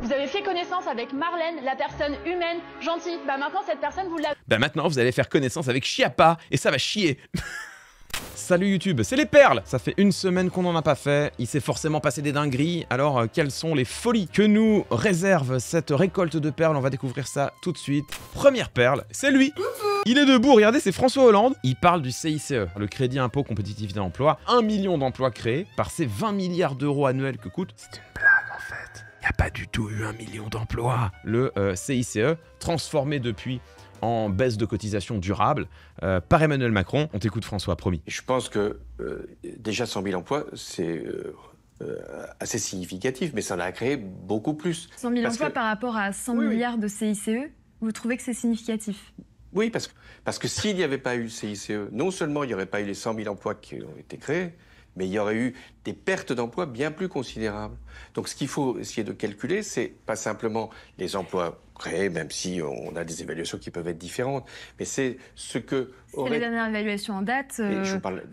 Vous avez fait connaissance avec Marlène, la personne humaine, gentille. Bah maintenant, cette personne, vous l'avez... Bah maintenant, vous allez faire connaissance avec Chiappa, et ça va chier. Salut YouTube, c'est les perles. Ça fait une semaine qu'on n'en a pas fait, il s'est forcément passé des dingueries, alors quelles sont les folies que nous réserve cette récolte de perles? On va découvrir ça tout de suite. Première perle, c'est lui. Il est debout, regardez, c'est François Hollande. Il parle du CICE, le crédit impôt compétitivité emploi. 1 million d'emplois créés par ces 20 milliards d'euros annuels que coûte. C'est une blague en fait. Il n'y a pas du tout eu 1 million d'emplois. Le CICE, transformé depuis en baisse de cotisation durable par Emmanuel Macron. On t'écoute François, promis. Je pense que déjà 100 000 emplois, c'est assez significatif, mais ça en a créé beaucoup plus. 100 000 emplois par rapport à 100 milliards de CICE, vous trouvez que c'est significatif? Oui, parce que s'il n'y avait pas eu le CICE, non seulement il n'y aurait pas eu les 100 000 emplois qui ont été créés, mais il y aurait eu des pertes d'emplois bien plus considérables. Donc ce qu'il faut essayer de calculer, c'est pas simplement les emplois créés, même si on a des évaluations qui peuvent être différentes, mais c'est ce que... C'est la dernière évaluation en date.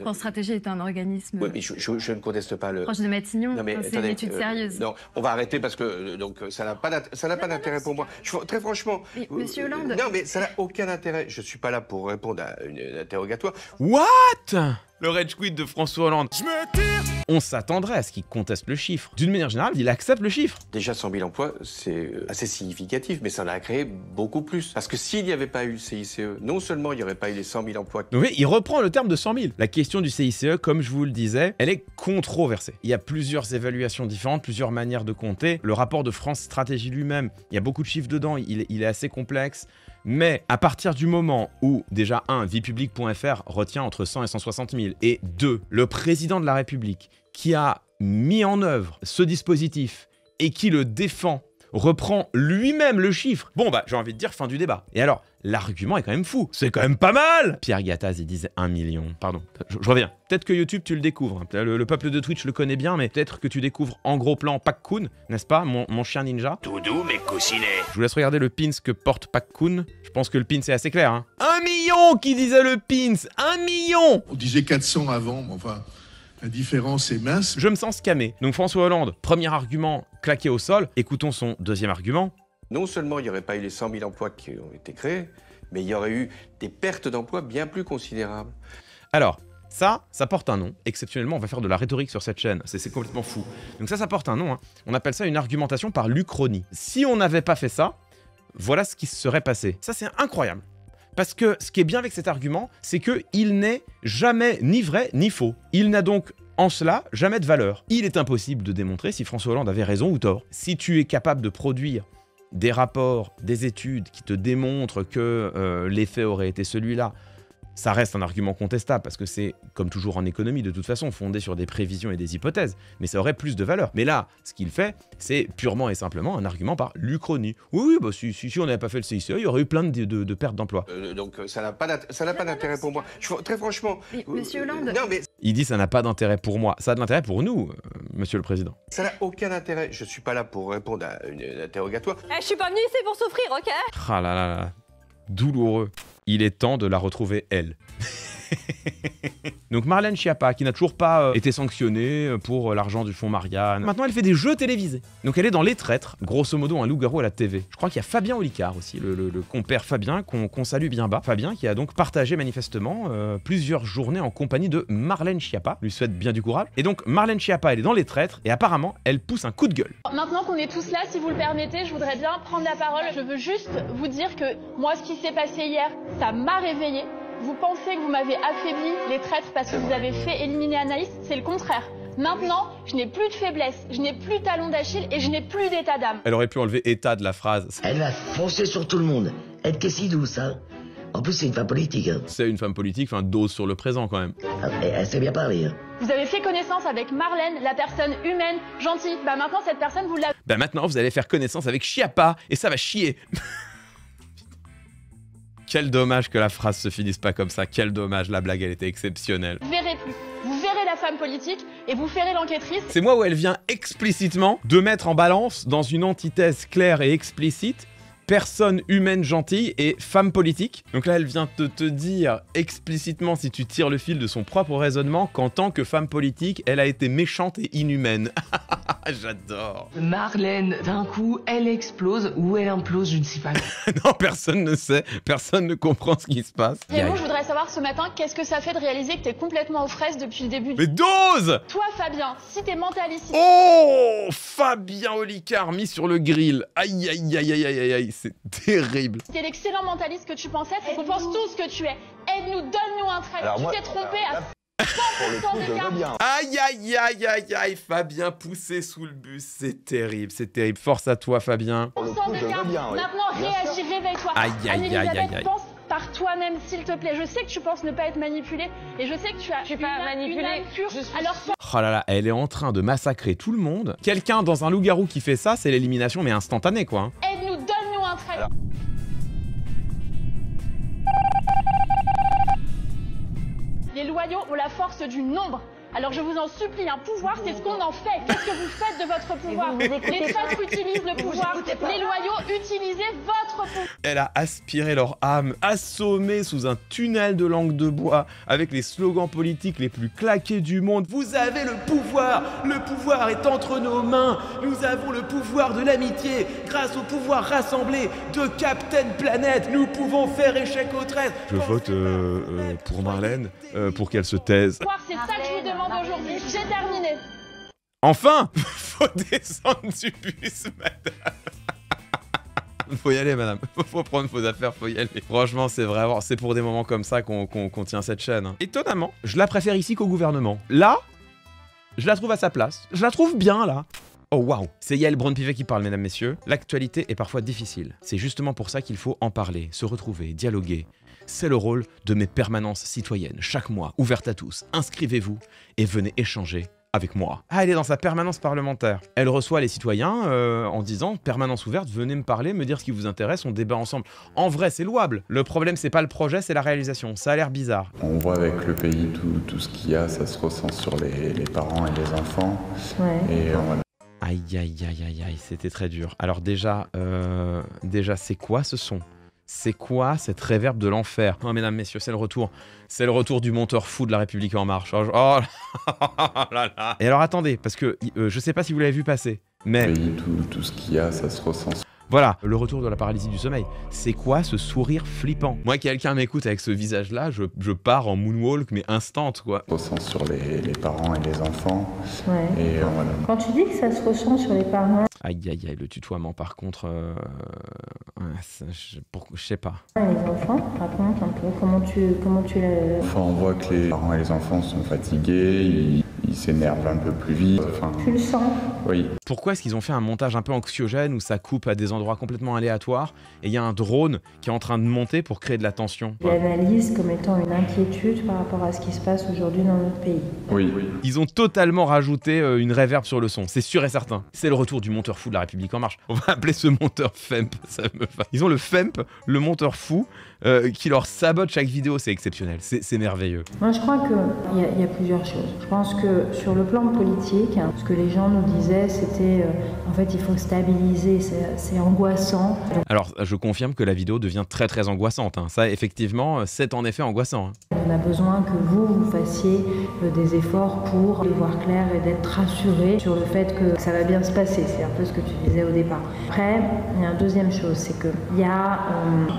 France Stratégie est un organisme... Oui, mais je ne conteste pas le... Proche de Matignon, c'est une étude sérieuse. Non, on va arrêter parce que donc, ça n'a pas d'intérêt pour moi. Très franchement... Mais, Monsieur Hollande... Non, mais ça n'a aucun intérêt. Je ne suis pas là pour répondre à une interrogatoire. What? Le rage quit de François Hollande. Je me tire. On s'attendrait à ce qu'il conteste le chiffre. D'une manière générale, il accepte le chiffre. Déjà 100 000 emplois, c'est assez significatif, mais ça en a créé beaucoup plus. Parce que s'il n'y avait pas eu le CICE, non seulement il n'y aurait pas eu les 100 000 emplois... Donc oui, il reprend le terme de 100 000. La question du CICE, comme je vous le disais, elle est controversée. Il y a plusieurs évaluations différentes, plusieurs manières de compter. Le rapport de France Stratégie lui-même, il y a beaucoup de chiffres dedans, il est assez complexe. Mais à partir du moment où, déjà, 1, viepublique.fr retient entre 100 et 160 000, et 2, le président de la République qui a mis en œuvre ce dispositif et qui le défend, reprend lui-même le chiffre. Bon bah, j'ai envie de dire fin du débat. Et alors, l'argument est quand même fou. C'est quand même pas mal. Pierre Gattaz, il disait 1 million. Pardon, je reviens. Peut-être que YouTube, tu le découvres. Le peuple de Twitch le connaît bien, mais peut-être que tu découvres en gros plan Pak-kun, n'est-ce pas, mon chien ninja. Tout doux, mais coussinet. Je vous laisse regarder le pins que porte Pak-kun. Je pense que le pins est assez clair. Hein. 1 million qui disait le pins. 1 million. On disait 400 avant, mais enfin... La différence est mince. Je me sens scamé. Donc François Hollande, premier argument claqué au sol. Écoutons son deuxième argument. Non seulement il n'y aurait pas eu les 100 000 emplois qui ont été créés, mais il y aurait eu des pertes d'emplois bien plus considérables. Alors, ça porte un nom. Exceptionnellement, on va faire de la rhétorique sur cette chaîne. C'est complètement fou. Donc ça porte un nom. Hein. On appelle ça une argumentation par l'Uchronie. Si on n'avait pas fait ça, voilà ce qui se serait passé. Ça, c'est incroyable. Parce que ce qui est bien avec cet argument, c'est qu'il n'est jamais ni vrai ni faux. Il n'a donc en cela jamais de valeur. Il est impossible de démontrer si François Hollande avait raison ou tort. Si tu es capable de produire des rapports, des études qui te démontrent que l'effet aurait été celui-là, ça reste un argument contestable parce que c'est, comme toujours en économie, de toute façon, fondé sur des prévisions et des hypothèses. Mais ça aurait plus de valeur. Mais là, ce qu'il fait, c'est purement et simplement un argument par l'Uchronie. Oui, bah si on n'avait pas fait le CICE, il y aurait eu plein de pertes d'emplois. Donc ça n'a pas d'intérêt pour moi. Très franchement... Mais, Monsieur Hollande... Non, mais... Il dit ça n'a pas d'intérêt pour moi. Ça a de l'intérêt pour nous, Monsieur le Président. Ça n'a aucun intérêt. Je ne suis pas là pour répondre à une interrogatoire. Je suis pas venu ici pour souffrir, ok? Ah là là là. Douloureux. Il est temps de la retrouver, elle. Donc Marlène Schiappa, qui n'a toujours pas été sanctionnée pour l'argent du fonds Marianne. Maintenant, elle fait des jeux télévisés. Donc elle est dans Les Traîtres, grosso modo un loup-garou à la TV. Je crois qu'il y a Fabien Olicard aussi, le compère Fabien, qu'on salue bien bas. Fabien qui a donc partagé manifestement plusieurs journées en compagnie de Marlène Schiappa. Lui souhaite bien du courage. Et donc Marlène Schiappa, elle est dans Les Traîtres et apparemment, elle pousse un coup de gueule. Maintenant qu'on est tous là, si vous le permettez, je voudrais bien prendre la parole. Je veux juste vous dire que moi, ce qui s'est passé hier, ça m'a réveillée. Vous pensez que vous m'avez affaibli, les traîtres, parce que vous avez fait éliminer Anaïs, c'est le contraire. Maintenant, je n'ai plus de faiblesse, je n'ai plus de talon d'Achille et je n'ai plus d'état d'âme. Elle aurait pu enlever état de la phrase. Elle va foncer sur tout le monde. Elle est si douce, hein. En plus, c'est une femme politique. Hein. C'est une femme politique, enfin, dose sur le présent quand même. Elle sait bien parler. Hein. Vous avez fait connaissance avec Marlène, la personne humaine, gentille. Bah maintenant, cette personne, vous l'avez... Bah maintenant, vous allez faire connaissance avec Chiappa et ça va chier. Quel dommage que la phrase se finisse pas comme ça. Quel dommage, la blague, elle était exceptionnelle. Vous verrez plus. Vous verrez la femme politique et vous ferez l'enquêtrice. C'est moi où elle vient explicitement de mettre en balance, dans une antithèse claire et explicite, personne humaine gentille et femme politique. Donc là, elle vient de te dire explicitement, si tu tires le fil de son propre raisonnement, qu'en tant que femme politique, elle a été méchante et inhumaine. J'adore. Marlène, d'un coup, elle explose ou elle implose, je ne sais pas. Non, personne ne sait, personne ne comprend ce qui se passe. Raymond, je voudrais savoir ce matin, qu'est-ce que ça fait de réaliser que t'es complètement aux fraises depuis le début Mais dose! Toi, Fabien, si t'es mentaliste... Oh, Fabien Olicard mis sur le grill. Aïe, aïe, aïe, aïe, aïe, aïe, c'est terrible. Si t'es l'excellent mentaliste que tu pensais, c'est qu'on pense tous que tu es. Aide-nous, donne-nous un trait. Tu t'es trompé à 100% d'écart. Aïe, aïe, aïe, aïe, aïe, Fabien poussé sous le bus, c'est terrible, c'est terrible. Force à toi, Fabien. Maintenant, réagis, réveille-toi. Aïe, aïe, aïe, aïe, aïe. Pense par toi-même, s'il te plaît. Je sais que tu penses ne pas être manipulé, et je sais que tu as une âme pure. Alors, oh là là, elle est en train de massacrer tout le monde. Quelqu'un dans un loup-garou qui fait ça, c'est l'élimination, mais instantanée, quoi. aide-nous, donne-nous un trait. Les loyaux ont la force du nombre. Alors je vous en supplie, un pouvoir, c'est ce qu'on en fait. Qu'est-ce que vous faites de votre pouvoir? Les traîtres utilisent le pouvoir. Les loyaux, utilisez votre pouvoir. Elle a aspiré leur âme, assommée sous un tunnel de langue de bois, avec les slogans politiques les plus claqués du monde. Vous avez le pouvoir est entre nos mains. Nous avons le pouvoir de l'amitié. Grâce au pouvoir rassemblé de Captain Planet, nous pouvons faire échec aux traîtres. Je vote pour Marlène, pour qu'elle se taise. C'est ça que je vous demande aujourd'hui. J'ai terminé. Enfin, faut descendre du bus, madame. Faut y aller, madame. Faut prendre vos affaires, faut y aller. Franchement, c'est pour des moments comme ça qu'on tient cette chaîne. Étonnamment, je la préfère ici qu'au gouvernement. Là, je la trouve à sa place. Je la trouve bien, là. Oh waouh, c'est Yael Braun-Pivet qui parle, mesdames, messieurs. L'actualité est parfois difficile. C'est justement pour ça qu'il faut en parler, se retrouver, dialoguer. C'est le rôle de mes permanences citoyennes, chaque mois, ouvertes à tous. Inscrivez-vous et venez échanger avec moi. Ah, elle est dans sa permanence parlementaire. Elle reçoit les citoyens en disant « Permanence ouverte, venez me parler, me dire ce qui vous intéresse, on débat ensemble. » En vrai, c'est louable. Le problème, c'est pas le projet, c'est la réalisation. Ça a l'air bizarre. On voit avec le pays tout ce qu'il y a, ça se ressent sur les parents et les enfants. Ouais. Et voilà. Aïe, aïe, aïe, aïe, aïe, c'était très dur. Alors déjà, c'est quoi ce son? C'est quoi cette réverb de l'enfer? Oh, mesdames, messieurs, c'est le retour. C'est le retour du monteur fou de La République En Marche. Oh là là. Et alors attendez, parce que je sais pas si vous l'avez vu passer, mais... Le pays, tout ce qu'il y a, ça se ressent. Voilà, le retour de la paralysie du sommeil. C'est quoi ce sourire flippant? Moi, quelqu'un m'écoute avec ce visage-là, je pars en moonwalk, mais instant, quoi. Ça se ressent sur les parents et les enfants. Ouais. Et voilà. Quand tu dis que ça se ressent sur les parents... Aïe, aïe, aïe, le tutoiement, par contre... je sais pas. Les enfants, raconte un peu comment tu les... Enfin, on voit que les parents et les enfants sont fatigués, ils s'énervent un peu plus vite. Enfin, tu le sens? Oui. Pourquoi est-ce qu'ils ont fait un montage un peu anxiogène où ça coupe à des endroits complètement aléatoires et il y a un drone qui est en train de monter pour créer de la tension? Ils l'analysent comme étant une inquiétude par rapport à ce qui se passe aujourd'hui dans notre pays. Oui. Ils ont totalement rajouté une réverb sur le son, c'est sûr et certain. C'est le retour du monteur fou de La République En Marche. On va appeler ce monteur Femp, ça me va. Ils ont le Femp, le monteur fou, qui leur sabote chaque vidéo, c'est exceptionnel, c'est merveilleux. Moi je crois qu'il y a plusieurs choses. Je pense que sur le plan politique, ce que les gens nous disaient, c'était en fait il faut stabiliser, c'est angoissant. Alors je confirme que la vidéo devient très très angoissante, hein. Ça effectivement c'est en effet angoissant. Hein. On a besoin que vous fassiez des efforts pour y voir clair et d'être rassuré sur le fait que ça va bien se passer, c'est un peu ce que tu disais au départ. Après, il y a une deuxième chose, c'est qu'il y a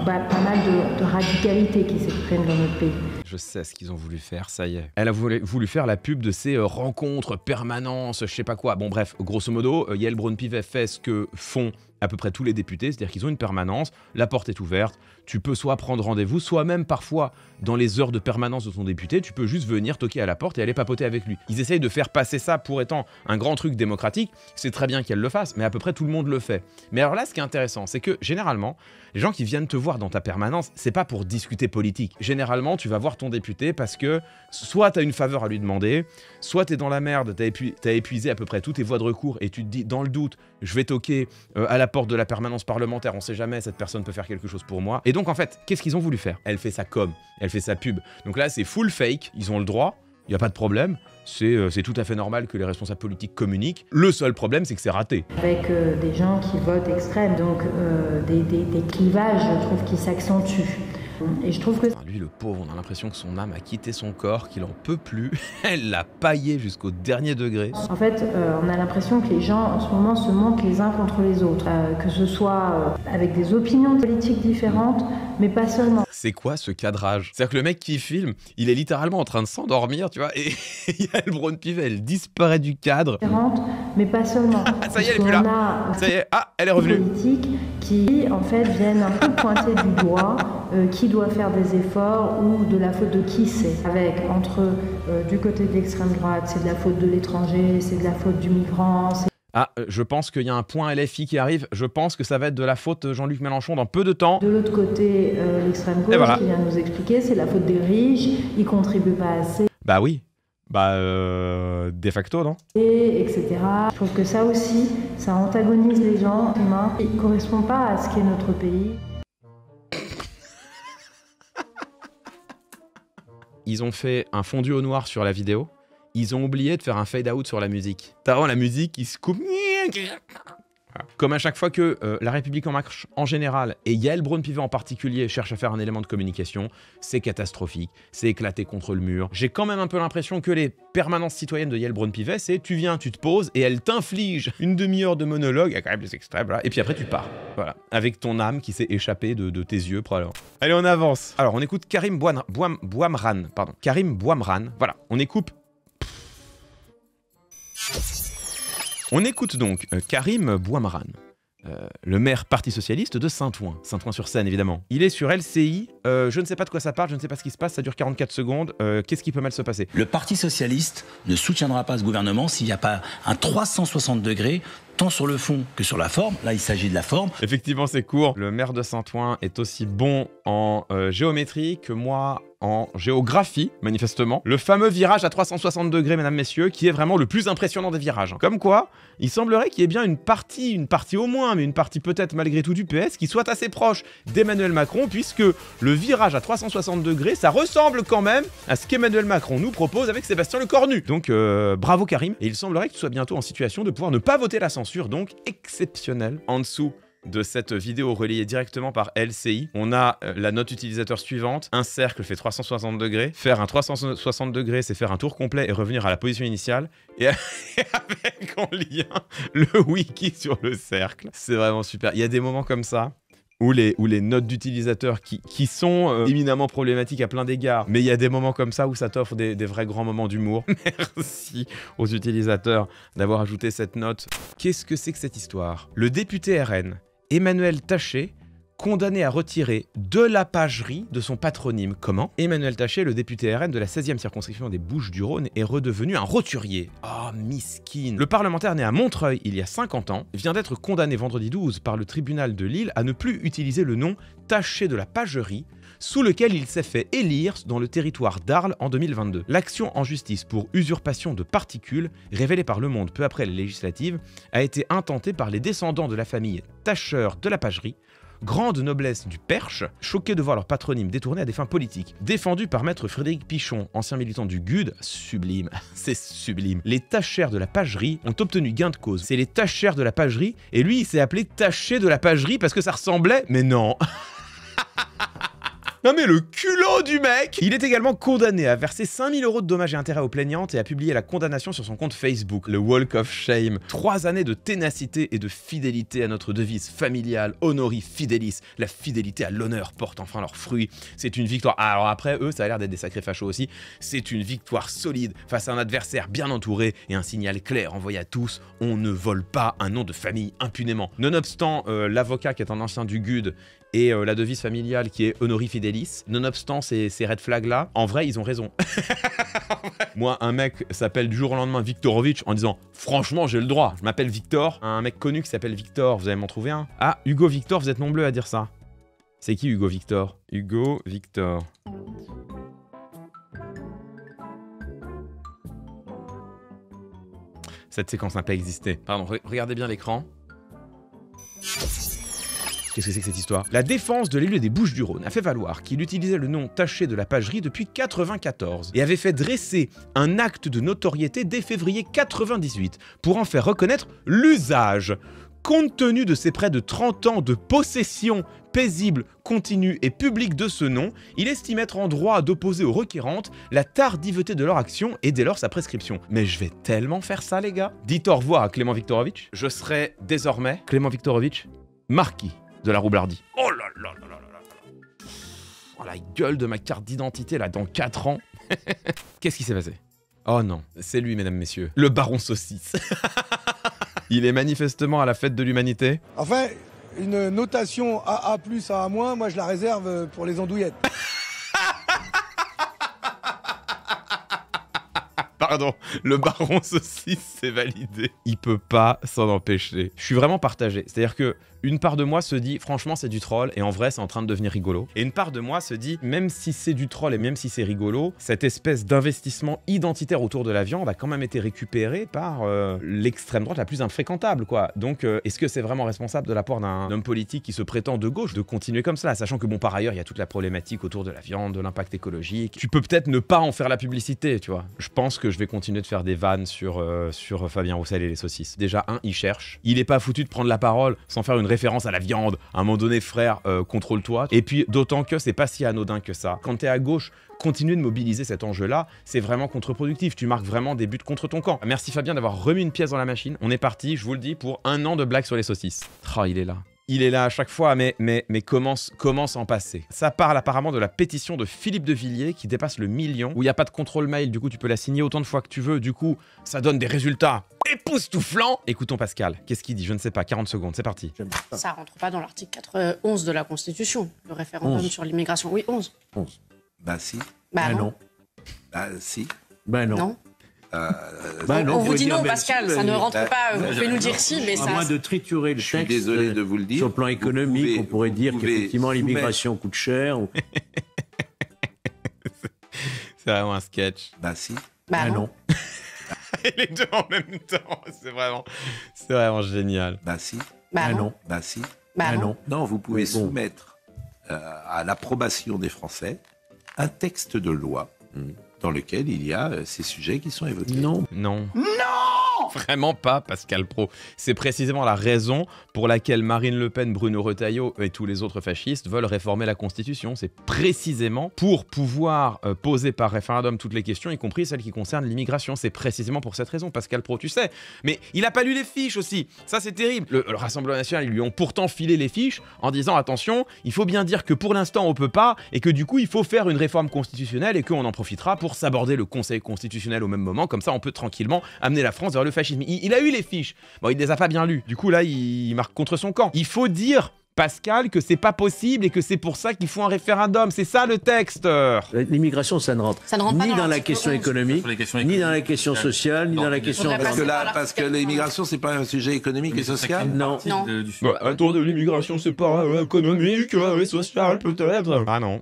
pas mal de radicalité qui s'exprime dans notre pays. Je sais ce qu'ils ont voulu faire, ça y est. Elle a voulu faire la pub de ces rencontres, permanences, je sais pas quoi. Bon bref, grosso modo, Yael Braun-Pivet fait ce que font à peu près tous les députés, c'est-à-dire qu'ils ont une permanence, la porte est ouverte, tu peux soit prendre rendez-vous, soit même parfois, dans les heures de permanence de ton député, tu peux juste venir toquer à la porte et aller papoter avec lui. Ils essayent de faire passer ça pour étant un grand truc démocratique, c'est très bien qu'elle le fasse, mais à peu près tout le monde le fait. Mais alors là, ce qui est intéressant, c'est que généralement, les gens qui viennent te voir dans ta permanence, c'est pas pour discuter politique. Généralement, tu vas voir ton député parce que soit t'as une faveur à lui demander, soit t'es dans la merde, t'as épuisé à peu près toutes tes voies de recours et tu te dis, dans le doute, je vais toquer à la porte de la permanence parlementaire, on sait jamais, cette personne peut faire quelque chose pour moi. Et donc en fait, qu'est-ce qu'ils ont voulu faire? Elle fait sa com, elle fait sa pub. Donc là, c'est full fake, ils ont le droit, il n'y a pas de problème. c'est tout à fait normal que les responsables politiques communiquent. Le seul problème, c'est que c'est raté. Avec des gens qui votent extrême, donc des clivages, je trouve, qui s'accentuent. Et je trouve que... Lui, le pauvre, on a l'impression que son âme a quitté son corps, qu'il en peut plus. Elle l'a paillé jusqu'au dernier degré. En fait, on a l'impression que les gens, en ce moment, se montent les uns contre les autres. Que ce soit avec des opinions politiques différentes, mais pas seulement. C'est quoi ce cadrage? C'est-à-dire que le mec qui filme, il est littéralement en train de s'endormir, tu vois, et il y a le Braun-Pivet, elle disparaît du cadre. Mais pas seulement. Ça y est, elle est plus là. Ça y est, ah, elle est revenue. Politiques qui, en fait, viennent un peu pointer du doigt qui doit faire des efforts ou de la faute de qui c'est. Avec, du côté de l'extrême droite, c'est de la faute de l'étranger, c'est de la faute du migrant. Ah, je pense qu'il y a un point LFI qui arrive. Je pense que ça va être de la faute de Jean-Luc Mélenchon dans peu de temps. De l'autre côté, l'extrême gauche qui vient nous expliquer, c'est la faute des riches, ils contribuent pas assez. Bah oui. Bah, de facto, non? Et etc. Je trouve que ça aussi, ça antagonise les gens humains. Il ne correspond pas à ce qu'est notre pays. Ils ont fait un fondu au noir sur la vidéo. Ils ont oublié de faire un fade-out sur la musique. T'as vraiment la musique qui se coupe. Comme à chaque fois que La République En Marche en général, et Yael Braun-Pivet en particulier, cherche à faire un élément de communication, c'est catastrophique, c'est éclaté contre le mur. J'ai quand même un peu l'impression que les permanences citoyennes de Yael Braun-Pivet, c'est tu viens, tu te poses, et elle t'inflige une demi-heure de monologue, il y a quand même des extraits, voilà, et puis après tu pars. Voilà, avec ton âme qui s'est échappée de tes yeux, probablement. Allez, on avance. Alors, on écoute Karim Bouamran, pardon. Karim Bouamran, voilà, on écoute... On écoute donc Karim Bouamran, le maire Parti Socialiste de Saint-Ouen. Saint-Ouen-sur-Seine, évidemment. Il est sur LCI, je ne sais pas de quoi ça parle, je ne sais pas ce qui se passe, ça dure 44 secondes. Qu'est-ce qui peut mal se passer? Le Parti Socialiste ne soutiendra pas ce gouvernement s'il n'y a pas un 360 degrés, tant sur le fond que sur la forme. Là, il s'agit de la forme. Effectivement, c'est court. Le maire de Saint-Ouen est aussi bon en géométrie que moi en géographie, manifestement. Le fameux virage à 360 degrés, mesdames, messieurs, qui est vraiment le plus impressionnant des virages. Comme quoi, il semblerait qu'il y ait bien une partie au moins, mais une partie peut-être malgré tout du PS, qui soit assez proche d'Emmanuel Macron, puisque le virage à 360 degrés, ça ressemble quand même à ce qu'Emmanuel Macron nous propose avec Sébastien Lecornu. Donc, bravo Karim. Et il semblerait que tu sois bientôt en situation de pouvoir ne pas voter la censure, donc exceptionnel. En dessous de cette vidéo relayée directement par LCI, on a la note utilisateur suivante. Un cercle fait 360 degrés. Faire un 360 degrés, c'est faire un tour complet et revenir à la position initiale. Et avec en lien le wiki sur le cercle. C'est vraiment super. Il y a des moments comme ça où les notes d'utilisateurs qui sont éminemment problématiques à plein d'égards, mais il y a des moments comme ça où ça t'offre des vrais grands moments d'humour. Merci aux utilisateurs d'avoir ajouté cette note. Qu'est-ce que c'est que cette histoire? Le député RN, Emmanuel Taché, condamné à retirer de la pagerie de son patronyme. Comment? Emmanuel Taché, le député RN de la 16e circonscription des Bouches-du-Rhône, est redevenu un roturier. Oh, miskin. Le parlementaire né à Montreuil il y a 50 ans vient d'être condamné vendredi 12 par le tribunal de Lille à ne plus utiliser le nom Taché de la pagerie, sous lequel il s'est fait élire dans le territoire d'Arles en 2022. L'action en justice pour usurpation de particules, révélée par Le Monde peu après les législatives, a été intentée par les descendants de la famille Tacheur de la pagerie, grande noblesse du Perche, choqués de voir leur patronyme détourné à des fins politiques. Défendu par maître Frédéric Pichon, ancien militant du GUD, sublime, c'est sublime. Les tachères de la pagerie ont obtenu gain de cause. C'est les tachères de la pagerie, et lui il s'est appelé Taché de la pagerie parce que ça ressemblait, mais non. Non mais le culot du mec! Il est également condamné à verser 5 000 € de dommages et intérêts aux plaignantes et à publier la condamnation sur son compte Facebook, le Walk of Shame. 3 années de ténacité et de fidélité à notre devise familiale, Honori Fidelis. La fidélité à l'honneur porte enfin leurs fruits. C'est une victoire. Alors après, eux, ça a l'air d'être des sacrés fachos aussi. C'est une victoire solide face à un adversaire bien entouré et un signal clair envoyé à tous. On ne vole pas un nom de famille impunément. Nonobstant l'avocat qui est un ancien du GUD et la devise familiale qui est Honori Fidelis, nonobstant ces red flags là, en vrai ils ont raison. Moi un mec s'appelle du jour au lendemain Viktorovitch en disant franchement j'ai le droit, je m'appelle Victor, un mec connu qui s'appelle Victor, vous allez m'en trouver un? Ah, Hugo Victor, vous êtes nombreux à dire ça. C'est qui Hugo Victor? Hugo Victor. Cette séquence n'a pas existé. Pardon, regardez bien l'écran. Qu'est-ce que c'est que cette histoire? La défense de l'élu des Bouches-du-Rhône a fait valoir qu'il utilisait le nom taché de la pagerie depuis 94 et avait fait dresser un acte de notoriété dès février 98 pour en faire reconnaître l'usage. Compte tenu de ses près de 30 ans de possession paisible, continue et publique de ce nom, il estime être en droit d'opposer aux requérantes la tardiveté de leur action et dès lors sa prescription. Mais je vais tellement faire ça, les gars. Dites au revoir à Clément Viktorovitch. Je serai désormais, Clément Viktorovitch, marquis de la Roublardie. Oh là là là là là là. Oh la gueule de ma carte d'identité là dans 4 ans. Qu'est-ce qui s'est passé? Oh non, c'est lui, mesdames, messieurs, le baron saucisse. Il est manifestement à la fête de l'humanité. Enfin, une notation AA+, AA-, moi je la réserve pour les andouillettes. Pardon, le baron saucisse, c'est validé. Il peut pas s'en empêcher. Je suis vraiment partagé. C'est-à-dire que une part de moi se dit, franchement, c'est du troll, et en vrai, c'est en train de devenir rigolo. Et une part de moi se dit, même si c'est du troll et même si c'est rigolo, cette espèce d'investissement identitaire autour de la viande a quand même été récupéré par l'extrême droite la plus infréquentable, quoi. Donc, est-ce que c'est vraiment responsable de la part d'un homme politique qui se prétend de gauche de continuer comme ça, sachant que, bon, par ailleurs, il y a toute la problématique autour de la viande, de l'impact écologique. Tu peux peut-être ne pas en faire la publicité, tu vois. Je pense que je vais continuer de faire des vannes sur Fabien Roussel et les saucisses. Déjà, il cherche. Il est pas foutu de prendre la parole sans faire une référence à la viande. À un moment donné, frère, contrôle-toi. Et puis, d'autant que c'est pas si anodin que ça. Quand t'es à gauche, continuer de mobiliser cet enjeu-là, c'est vraiment contre-productif. Tu marques vraiment des buts contre ton camp. Merci Fabien d'avoir remis une pièce dans la machine. On est parti, je vous le dis, pour 1 an de blagues sur les saucisses. Oh, il est là. Il est là à chaque fois, mais comment s'en passer? Ça parle apparemment de la pétition de Philippe de Villiers qui dépasse le 1 million, où il n'y a pas de contrôle mail, du coup tu peux la signer autant de fois que tu veux, du coup ça donne des résultats époustouflants. Écoutons Pascal, qu'est-ce qu'il dit? Je ne sais pas, 40 secondes, c'est parti. Ça rentre pas dans l'article 91 de la Constitution, le référendum sur l'immigration. Oui, 11. 11. Bah si. Bah non. Bah si. Bah non. On vous dit non, Pascal, ça ne rentre pas. Vous pouvez nous dire si, mais ça. À moins de triturer le texte, je suis désolé de vous le dire. Sur le plan économique, on pourrait dire qu'effectivement l'immigration coûte cher. C'est vraiment un sketch. Bah si. Bah non. Et les deux en même temps, c'est vraiment génial. Bah si. Bah non. Bah si. Bah non. Non, vous pouvez soumettre à l'approbation des Français un texte de loi dans lequel il y a ces sujets qui sont évoqués. Non. Vraiment pas, Pascal Pro. C'est précisément la raison pour laquelle Marine Le Pen, Bruno Retailleau et tous les autres fascistes veulent réformer la Constitution. C'est précisément pour pouvoir poser par référendum toutes les questions, y compris celles qui concernent l'immigration. C'est précisément pour cette raison, Pascal Pro, tu sais. Mais il a pas lu les fiches aussi. Ça, c'est terrible. Le Rassemblement national, ils lui ont pourtant filé les fiches en disant, attention, il faut bien dire que pour l'instant, on peut pas, et que du coup, il faut faire une réforme constitutionnelle et qu'on en profitera pour s'aborder le Conseil constitutionnel au même moment. Comme ça, on peut tranquillement amener la France vers le fascisme. Il a eu les fiches. Bon, il les a pas bien lues. Du coup, là, il marque contre son camp. Il faut dire, Pascal, que c'est pas possible et que c'est pour ça qu'il faut un référendum. C'est ça le texte. L'immigration, ça ne rentre ni dans la question économique, ni dans la question sociale, ni dans la question... Parce que l'immigration, c'est pas un sujet économique et social. Non. Un tour de l'immigration, c'est pas économique et social, peut-être. Ah non.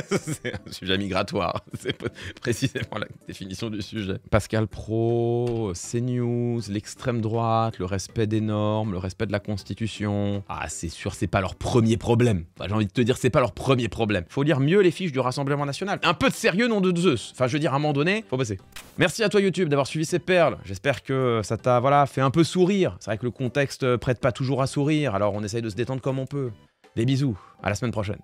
C'est un sujet migratoire. C'est précisément la définition du sujet. Pascal Pro, CNews, l'extrême droite, le respect des normes, le respect de la Constitution. Ah, c'est sûr, c'est pas leur premier problème. Enfin, j'ai envie de te dire, c'est pas leur premier problème. Faut lire mieux les fiches du Rassemblement national. Un peu de sérieux, nom de Zeus. Enfin, je veux dire, à un moment donné, faut bosser. Merci à toi, YouTube, d'avoir suivi ces perles. J'espère que ça t'a, fait un peu sourire. C'est vrai que le contexte prête pas toujours à sourire, alors on essaye de se détendre comme on peut. Des bisous, à la semaine prochaine.